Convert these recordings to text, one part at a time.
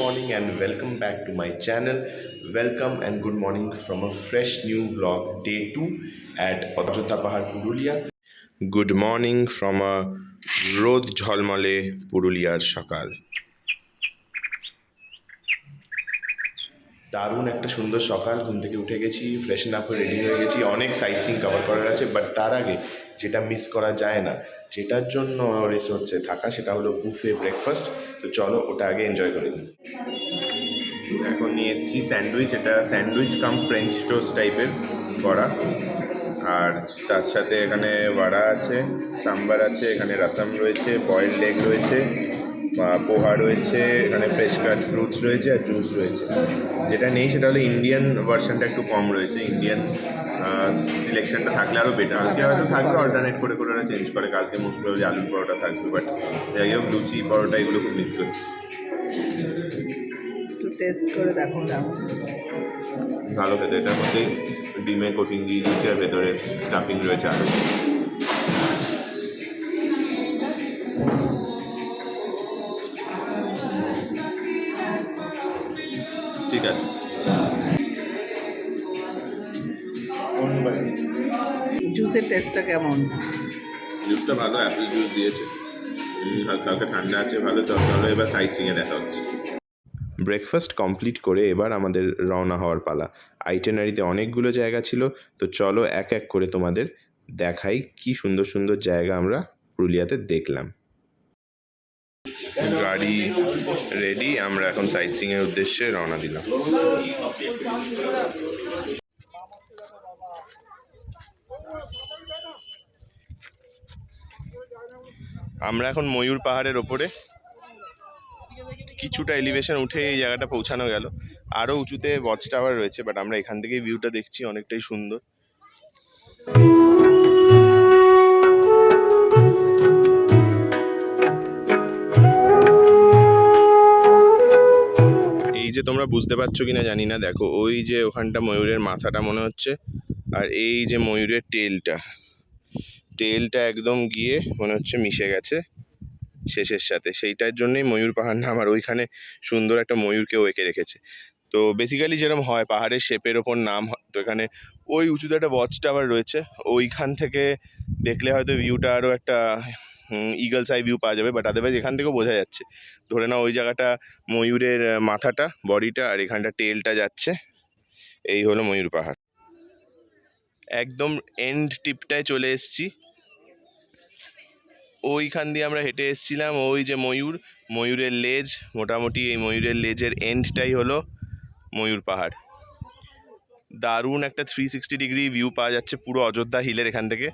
morning and welcome back to my channel. Welcome and good morning from a fresh new vlog, day 2 at Ajota Pahar, Purulia. Good morning from a রোদ ঝলমলে পুরুলিয়ার সকাল। দারুণ একটা সুন্দর সকাল, ঘুম থেকে উঠে গেছি, ফ্রেশন আপ রেডি হয়ে গেছি। অনেক সাইট সিইং কভার করার আছে, বাট তার আগে যেটা মিস করা যায় না, যেটার জন্য রিসোর্টসে থাকা, সেটা হলো বুফে ব্রেকফাস্ট। তো চলো ওটা আগে এনজয় করে নিই। এখন নিয়ে এসেছি স্যান্ডউইচ, এটা স্যান্ডউইচ কাম ফ্রেঞ্চ টোস্ট টাইপের করা, আর তার সাথে এখানে বড়া আছে, সাম্বার আছে, এখানে রাসাম রয়েছে, বয়েলড এগ রয়েছে, পোহা রয়েছে, এখানে ফ্রেশ কাট ফ্রুটস রয়েছে আর জুস রয়েছে। যেটা নেই সেটা হলো ইন্ডিয়ান ভার্সনটা একটু কম রয়েছে। ইন্ডিয়ান সিলেকশনটা থাকলে আরও বেটার। কালকে হয়তো থাকবে, অল্টারনেট করে করে ওরা চেঞ্জ করে। কালকে মুসুর হলে আলুর পরোটা থাকবে, বাট যাই হোক লুচি পরোটা এগুলো খুব মিস করছি। একটু টেস্ট করে দেখো কেমন। ভালো খেতে। এটার মধ্যেই ডিমের কোটিং দিয়ে দিচ্ছে আর ভেতরে স্টাফিং রয়েছে আলু। ঠিক আছে, জুসের টেস্টটা কেমন? জুসটা ভালো, অ্যাপেল জুস দিয়েছে, হালকা হালকা ঠান্ডা আছে, ভালো। চলো এবার সাইট সিংয়ে দেখা হচ্ছে। ব্রেকফাস্ট কমপ্লিট করে এবার আমাদের রওনা হওয়ার পালা। আইটেনারিতে অনেকগুলো জায়গা ছিল, তো চলো এক এক করে তোমাদের দেখাই কি সুন্দর সুন্দর জায়গা আমরা পুরুলিয়াতে দেখলাম। গাড়ি রেডি, আমরা এখন সাইট সিংয়ের উদ্দেশ্যে রওনা দিলাম। আমরা এখন ময়ূর পাহাড়ের ওপরে, কিছুটা এলিভেশন উঠে এই জায়গাটা পৌঁছানো গেল। আরও উঁচুতে ওয়াচ টাওয়ার রয়েছে, বাট আমরা এখান থেকেই ভিউটা দেখছি, অনেকটাই সুন্দর। এই যে তোমরা বুঝতে পারছো কিনা জানি না, দেখো ওই যে ওখানটা ময়ূরের মাথাটা মনে হচ্ছে, আর এই যে ময়ূরের টেলটা একদম গিয়ে মনে হচ্ছে মিশে গেছে শেষের সাথে। সেইটার জন্যই ময়ূর পাহাড় নাম, আর ওইখানে সুন্দর একটা ময়ূরকেও এঁকে রেখেছে। তো বেসিক্যালি যেরকম হয় পাহাড়ের শেপের ওপর নাম হয়, তো এখানে ওই উঁচুতে একটা ওয়াচ টাওয়ার রয়েছে, ওইখান থেকে দেখলে হয়তো ভিউটা আরও একটা ইগলস আই ভিউ পাওয়া যাবে, বাট আদারওয়াইজ এখান থেকেও বোঝা যাচ্ছে। ধরে নাও ওই জায়গাটা ময়ূরের মাথাটা, বডিটা, আর এখানটা টেলটা যাচ্ছে। এই হলো ময়ূর পাহাড়। একদম এন্ড টিপটায় চলে এসেছি। ওইখান দিয়ে আমরা হেঁটে এসেছিলাম, ওই যে ময়ূরের লেজ, মোটামুটি এই ময়ূরের লেজের এন্ডটাই হলো ময়ূর পাহাড়। দারুণ একটা 360 ডিগ্রি ভিউ পাওয়া যাচ্ছে পুরো অযোধ্যা হিলের এখান থেকে।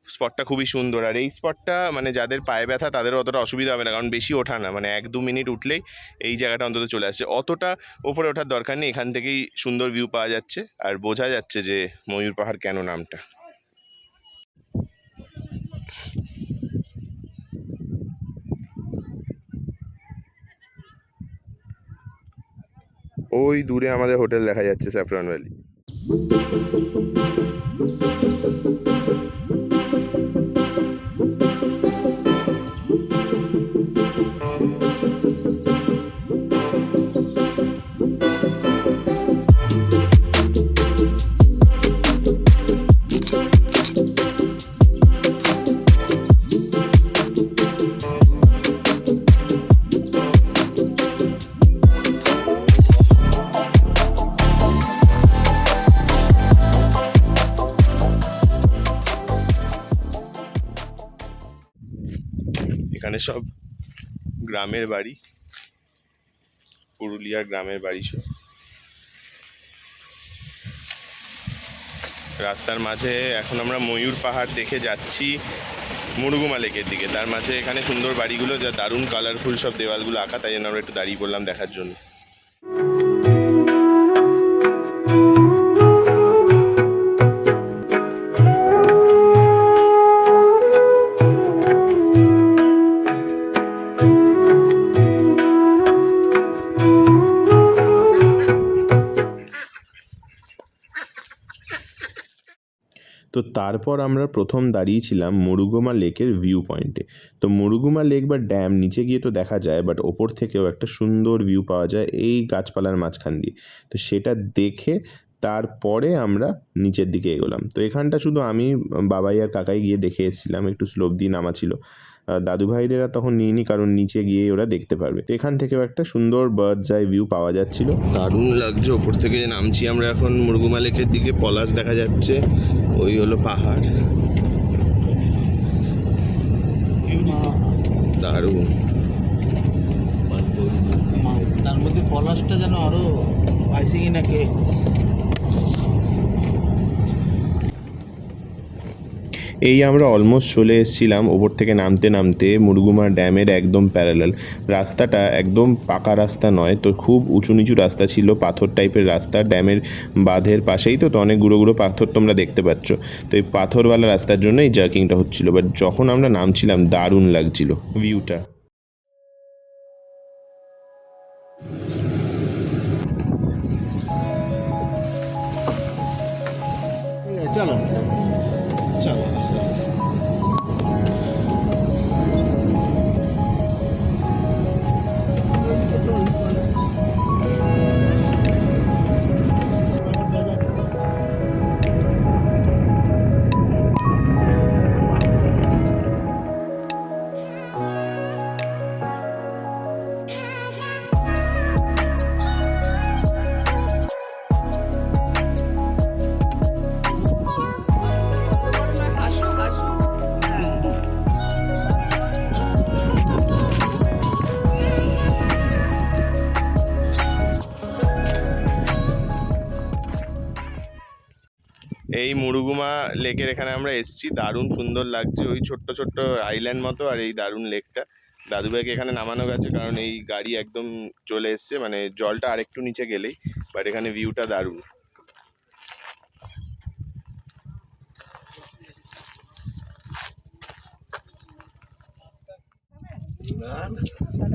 স্পটটা খুবই সুন্দর, আর এই স্পটটা মানে যাদের পায়ে ব্যথা তাদেরও অতটা অসুবিধা হবে না, কারণ বেশি ওঠা না, মানে 1-2 মিনিট উঠলেই এই জায়গাটা অন্তত চলে আসছে। অতটা ওপরে ওঠার দরকার নেই, এখান থেকেই সুন্দর ভিউ পাওয়া যাচ্ছে, আর বোঝা যাচ্ছে যে ময়ূর পাহাড় কেন নামটা। ওই দূরে আমাদের হোটেল দেখা যাচ্ছে, স্যাফরন ভ্যালি। এখানে সব গ্রামের বাড়ি, পুরুলিয়ার গ্রামের বাড়ি সব। রাস্তার মাঝে এখন আমরা ময়ূর পাহাড় দেখে যাচ্ছি মুরুগুমা লেকের দিকে। তার মাঝে এখানে সুন্দর বাড়িগুলো, যা দারুণ কালারফুল সব দেওয়ালগুলো আঁকা, তাই জন্য আমরা একটু দাঁড়িয়ে পড়লাম দেখার জন্য। তো তো তারপর আমরা প্রথম দাঁড়িয়েছিলাম মুরুগুমা লেকের ভিউ পয়েন্টে। তো মুরুগুমা লেক বা ড্যাম নিচে গিয়ে তো দেখা যায়, বাট ওপর থেকেও একটা সুন্দর ভিউ পাওয়া যায় এই গাছপালার মাঝখান দিয়ে। তো সেটা দেখে তারপরে আমরা নিচের দিকে এগোলাম। তো এখানটা শুধু আমি, বাবাই আর কাকাই গিয়ে দেখে এসেছিলাম, একটু স্লোপ দিয়ে নামা ছিল। দাদু ভাইদের আর তখন নিইনি, কারণ নিচে গিয়ে ওরা দেখতে পারবে। তো এখান থেকেও একটা সুন্দর বার্ডস আই ভিউ পাওয়া যাচ্ছিল। দারুণ লাগছে ওপর থেকে যে নামছি আমরা এখন মুরগুমা লেকের দিকে। পলাশ দেখা যাচ্ছে, ওই হলো পাহাড়, দারুণ। তার মধ্যে পলাশটা যেন আরো আইসিং নাকি। এই আমরা অলমোস্ট চলে এসেছিলাম ওপর থেকে নামতে নামতে মুরগুমা ড্যামের একদম প্যারালাল। রাস্তাটা একদম পাকা রাস্তা নয়, তো খুব উঁচু নিচু রাস্তা ছিল, পাথর টাইপের রাস্তা। ড্যামের বাঁধের পাশেই তো অনেক গুঁড়ো গুঁড়ো পাথর তোমরা দেখতে পাচ্ছ। তো এই পাথরওয়ালা রাস্তার জন্য এই জার্কিংটা হচ্ছিল, বাট যখন আমরা নামছিলাম দারুণ লাগছিল ভিউটা। চলো চলো আস্তে আস্তে। এই মুরুগুমা লেকের এখানে আমরা এসেছি, দারুণ সুন্দর লাগছে। ওই ছোট্ট ছোট্ট আইল্যান্ড মতো, আর এই দারুণ লেকটা। দাদুভাইকে এখানে নামানো গেছে কারণ এই গাড়ি একদম চলে এসছে, মানে জলটা আরেকটু নিচে গেলেই, বাট এখানে ভিউটা দারুণ।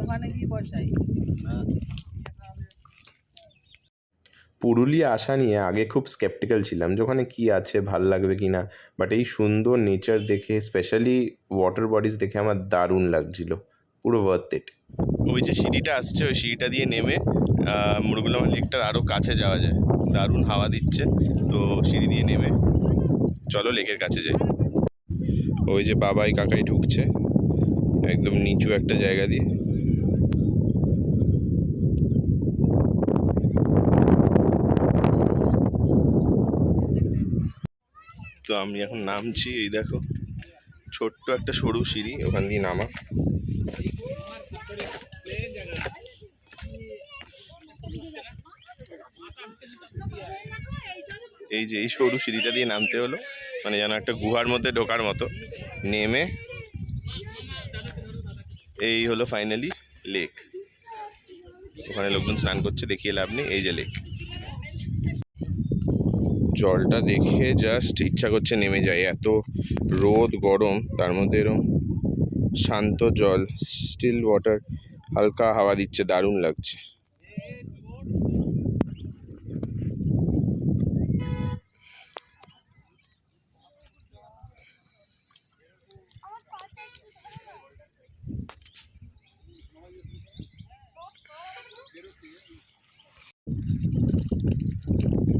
ওখানে গিয়ে বসাই। পুরুলিয়া আসা নিয়ে আগে খুব স্কেপটিক্যাল ছিলাম যে ওখানে কী আছে, ভাল লাগবে কি না, বাট এই সুন্দর নেচার দেখে, স্পেশালি ওয়াটার বডিজ দেখে আমার দারুণ লাগছিল, পুরো ওয়ার্থ ইট। ওই যে সিঁড়িটা আসছে, ওই সিঁড়িটা দিয়ে নেমে মুরগুমা লেকটার আরও কাছে যাওয়া যায়। দারুণ হাওয়া দিচ্ছে, তো সিঁড়ি দিয়ে নেমে চলো লেকের কাছে যাই। ওই যে বাবাই কাকাই ঢুকছে একদম নিচু একটা জায়গা দিয়ে। তো আমি এখন নামছি, এই দেখো ছোট্ট একটা সরু সিঁড়ি, ওখান দিয়ে নামা। এই যে এই সরু সিঁড়িটা দিয়ে নামতে হলো, মানে যেন একটা গুহার মধ্যে ঢোকার মতো। নেমে এই হলো ফাইনালি লেক। ওখানে লোকজন স্নান করছে, দেখিয়ে লাভ নেই, এই যে লেক। জলটা দেখে জাস্ট ইচ্ছা করছে নেমে যায়, এত রোদ গরম, তার মধ্যে এরকম শান্ত জল, স্টিল ওয়াটার, হালকা হাওয়া দিচ্ছে, দারুণ লাগছে।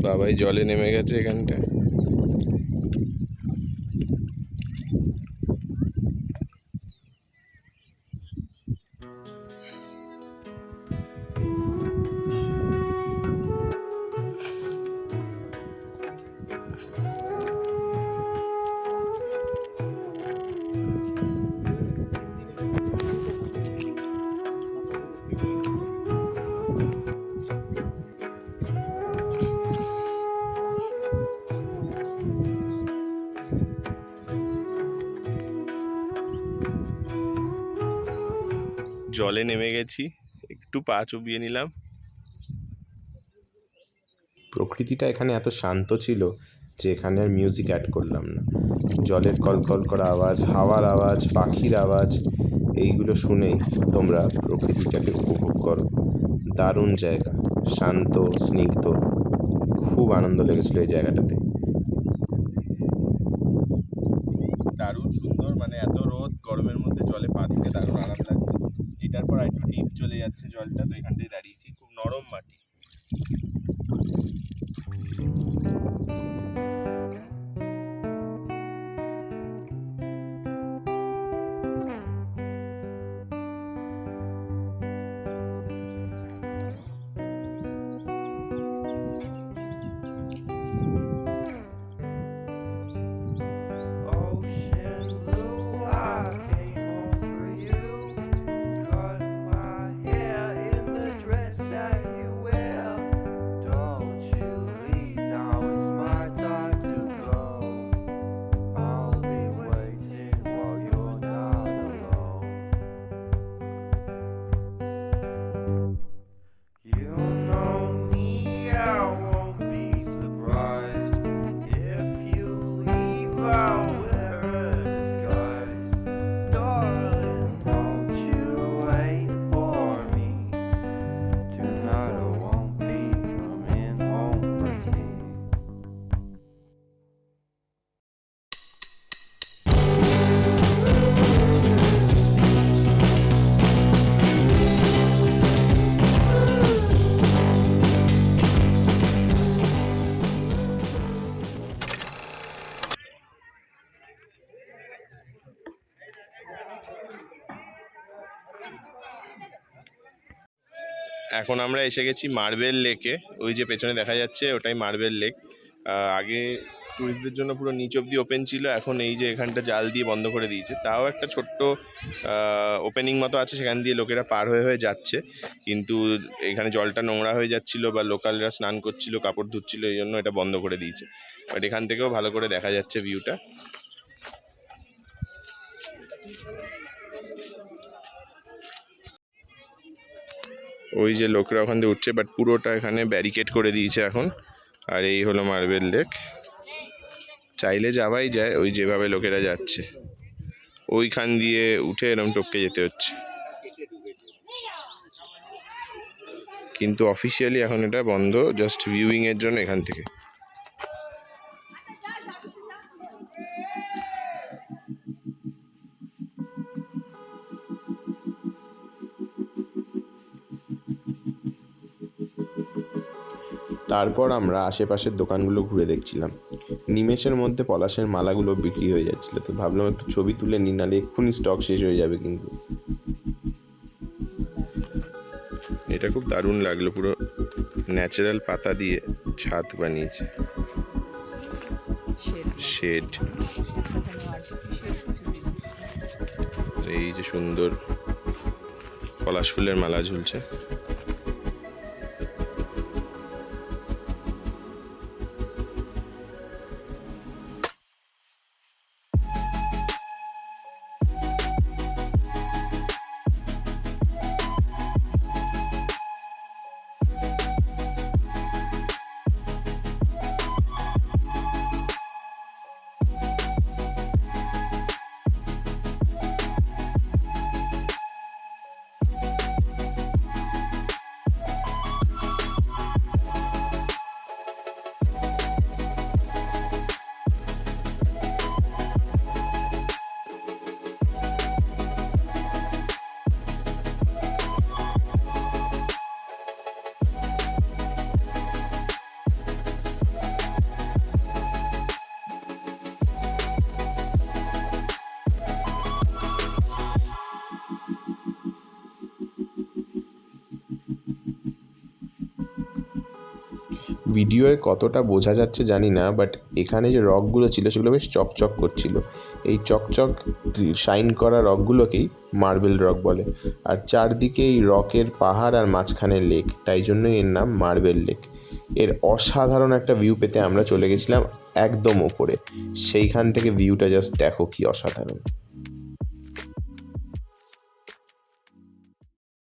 বাবাই জলে নেমে গেছে এখানটায়। জলে নেমে গেছি, একটু পা চুবিয়ে নিলাম। প্রকৃতিটা এখানে এত শান্ত ছিল যে এখানে আর মিউজিক অ্যাড করলাম না। জলের কলকল করা আওয়াজ, হাওয়ার আওয়াজ, পাখির আওয়াজ, এইগুলো শুনেই তোমরা প্রকৃতিটাকে উপভোগ করো। দারুণ জায়গা, শান্ত, স্নিগ্ধ, খুব আনন্দ লেগেছিল এই জায়গাটাতে। নরম মাটি। Ocean blue, I came home for you. Cut my hair in the dress that you wear. Don't you leave, now is my time to go. I'll be waiting while you're not alone. You know me, I won't be surprised if you leave. I'll wear a disguise. Darling, don't you wait for me. Tonight I won't be coming home for tea. এখন আমরা এসে গেছি marble লেকে। ওই যে পেছনে দেখা যাচ্ছে ওটাই মার্বেল লেক। আগে টুরিস্টদের জন্য পুরো নিচ অব্দি ওপেন ছিল, এখন এই যে এখানটা জাল দিয়ে বন্ধ করে দিয়েছে। তাও একটা ছোট্ট ওপেনিং মতো আছে, সেখান দিয়ে লোকেরা পার হয়ে হয়ে যাচ্ছে। কিন্তু এখানে জলটা নোংরা হয়ে যাচ্ছিল বা লোকালরা স্নান করছিল, কাপড় ধুচ্ছিল, এই জন্য এটা বন্ধ করে দিয়েছে। বাট এখান থেকেও ভালো করে দেখা যাচ্ছে ভিউটা। ওই যে লোকরা ওখান থেকে উঠছে, বাট পুরোটা এখানে ব্যারিকেড করে দিয়েছে এখন। আর এই হলো মার্বেল লেক। চাইলে যাওয়াই যায়, ওই যেভাবে লোকেরা যাচ্ছে ওইখান দিয়ে উঠে এরকম টপকে যেতে হচ্ছে। কিন্তু অফিসিয়ালি এখন এটা বন্ধ, জাস্ট ভিউইং এর জন্য এখান থেকে। তারপর আমরা আশেপাশের দোকানগুলো ঘুরে দেখছিলাম। নিমেষের মধ্যে পলাশের মালাগুলো বিক্রি হয়ে যাচ্ছিল, তো ভাবলাম একটু ছবি তুলে নিই, নাহলে এক্ষুনি স্টক শেষ হয়ে যাবে। কিন্তু এটা খুব দারুণ লাগলো, পুরো ন্যাচারাল পাতা দিয়ে ছাদ বানিয়েছে, শেড। এই যে সুন্দর পলাশ ফুলের মালা ঝুলছে। ভিডিওয়ে কতটা বোঝা যাচ্ছে জানি না, বাট এখানে যে রকগুলো ছিল সেগুলো বেশ চকচক করছিল। এই চকচক শাইন করা রকগুলোকেই মার্বেল রক বলে। আর চারদিকে এই রকের পাহাড় আর মাঝখানে লেক, তাই জন্যই এর নাম মার্বেল লেক। এর অসাধারণ একটা ভিউ পেতে আমরা চলে গেছিলাম একদম ওপরে। সেইখান থেকে ভিউটা জাস্ট দেখো কি অসাধারণ।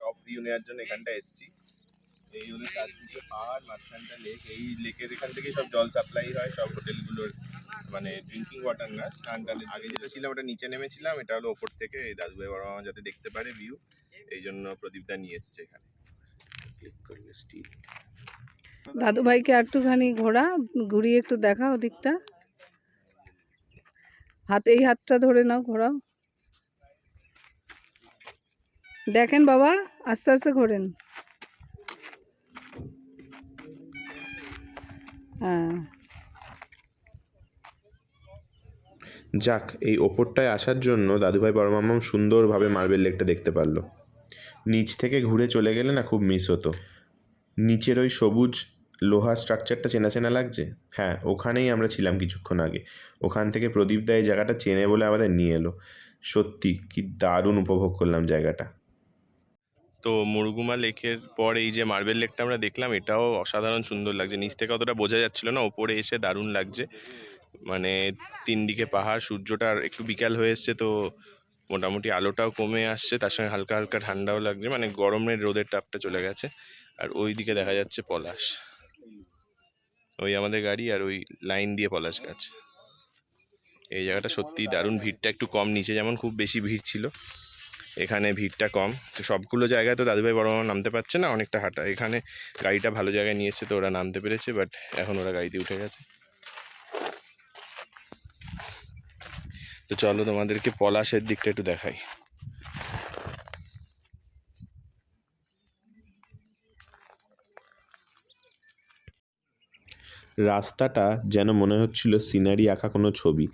টপ ভিউ নেওয়ার জন্য এখানটা এসেছি। এই হলো চারদিকে পাহাড়, মাঝখানটা লেক। এই লেকের এখান থেকে সব জল সাপ্লাই হয় সব হোটেলগুলোর, মানে ড্রিঙ্কিং ওয়াটার না, স্নান টান। আগে যেটা ছিলাম ওটা নিচে নেমেছিলাম, এটা হলো ওপর থেকে। এই দাদুভাই বড় মামা যাতে দেখতে পারে ভিউ, এই জন্য প্রদীপদা নিয়ে এসছে এখানে। ক্লিক করলে স্টিল। দাদু ভাইকে একটুখানি ঘুরিয়ে একটু দেখা ওদিকটা। এই হাতটা ধরে নাও, ঘোরাও। দেখেন বাবা, আস্তে আস্তে ঘোরেন। হ্যাঁ যাক, এই ওপরটায় আসার জন্য দাদুভাই বড় মাম্মাম সুন্দরভাবে মার্বেল লেকটা দেখতে পারলো। নিচ থেকে ঘুরে চলে গেলে না খুব মিস হতো। নিচের ওই সবুজ লোহার স্ট্রাকচারটা চেনা চেনা লাগছে। হ্যাঁ, ওখানেই আমরা ছিলাম কিছুক্ষণ আগে। ওখান থেকে প্রদীপ দা এই জায়গাটা চেনে বলে আমাদের নিয়ে এলো। সত্যি কি দারুণ উপভোগ করলাম জায়গাটা। তো মুরগুমা লেকের পর এই যে মার্বেল লেকটা আমরা দেখলাম, এটাও অসাধারণ সুন্দর লাগছে। নিচ থেকে অতটা বোঝা যাচ্ছিল না, ওপরে এসে দারুণ লাগছে। মানে তিন দিকে পাহাড়, সূর্যটা আর একটু বিকাল হয়ে এসছে, তো মোটামুটি আলোটাও কমে আসছে, তার সঙ্গে হালকা হালকা ঠান্ডাও লাগছে, মানে গরমের রোদের তাপটা চলে গেছে। আর ওই দিকে দেখা যাচ্ছে পলাশ, ওই আমাদের গাড়ি, আর ওই লাইন দিয়ে পলাশ গাছ। এই জায়গাটা সত্যি দারুণ। ভিড়টা একটু কম, নিচে যেমন খুব বেশি ভিড় ছিল, এখানে ভিড়টা কম। তো সবগুলো জায়গায় তো দাদুভাই বড় মামা নামতে পারছে না, অনেকটা হাঁটা। এখানে গাড়িটা ভালো জায়গায় নিয়ে এসছে, তো ওরা নামতে পেরেছে, বাট এখন ওরা গাড়িতে উঠে গেছে। তো চলো তোমাদেরকে পলাশের দিকটা একটু দেখাই। রাস্তাটা যেন মনে হচ্ছিল সিনারি আঁকা কোনো ছবি।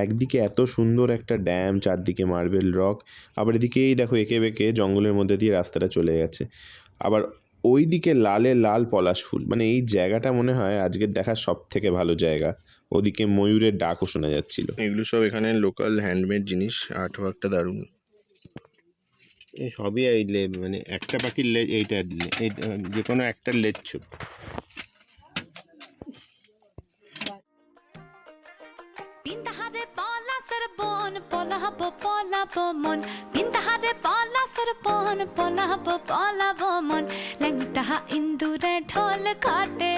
একদিকে এত সুন্দর একটা ড্যাম, চারদিকে মার্বেল রক, আবার এদিকে এই দেখো এঁকে বেঁকে জঙ্গলের মধ্যে দিয়ে রাস্তাটা চলে গেছে। আবার ওই দিকে লালে লাল পলাশ ফুল, মানে এই জায়গাটা মনে হয় আজকের দেখার সব থেকে ভালো জায়গা। ওদিকে ময়ূরের ডাকও শোনা যাচ্ছিল। এগুলো সব এখানে লোকাল হ্যান্ডমেড জিনিস। আর্ট ওয়ার্কটা দারুণ। এই সবই এই মানে একটা পাখির লেজ, এইটা যে কোনো একটা লেজ ছোট। Pintahade pala sarbon pola mon Pintahade pala sarbon pola mon Langtaha indure dhol khate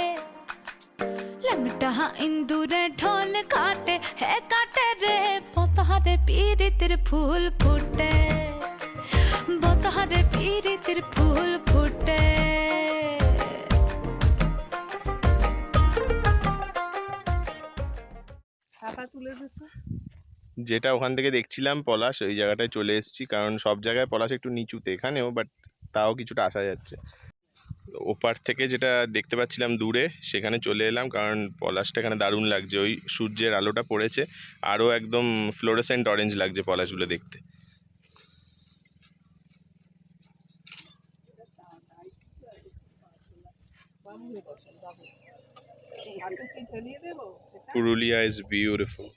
Langtaha indure dhol khate He kate re potahade piritir phool phutte Potahade piritir phool phutte ছাতা তুলে দিত। যেটা ওখান থেকে দেখছিলাম পলাশ, ওই জায়গাটায় চলে এসেছি, কারণ সব জায়গায় পলাশ একটু নিচুতে, এখানেও, বাট তাও কিছুটা আসা যাচ্ছে। ওপার থেকে যেটা দেখতে পাচ্ছিলাম দূরে, সেখানে চলে এলাম, কারণ পলাশটা এখানে দারুণ লাগছে। ওই সূর্যের আলোটা পড়েছে, আরও একদম ফ্লোরেসেন্ট অরেঞ্জ লাগছে পলাশগুলো দেখতে। Purulia is beautiful.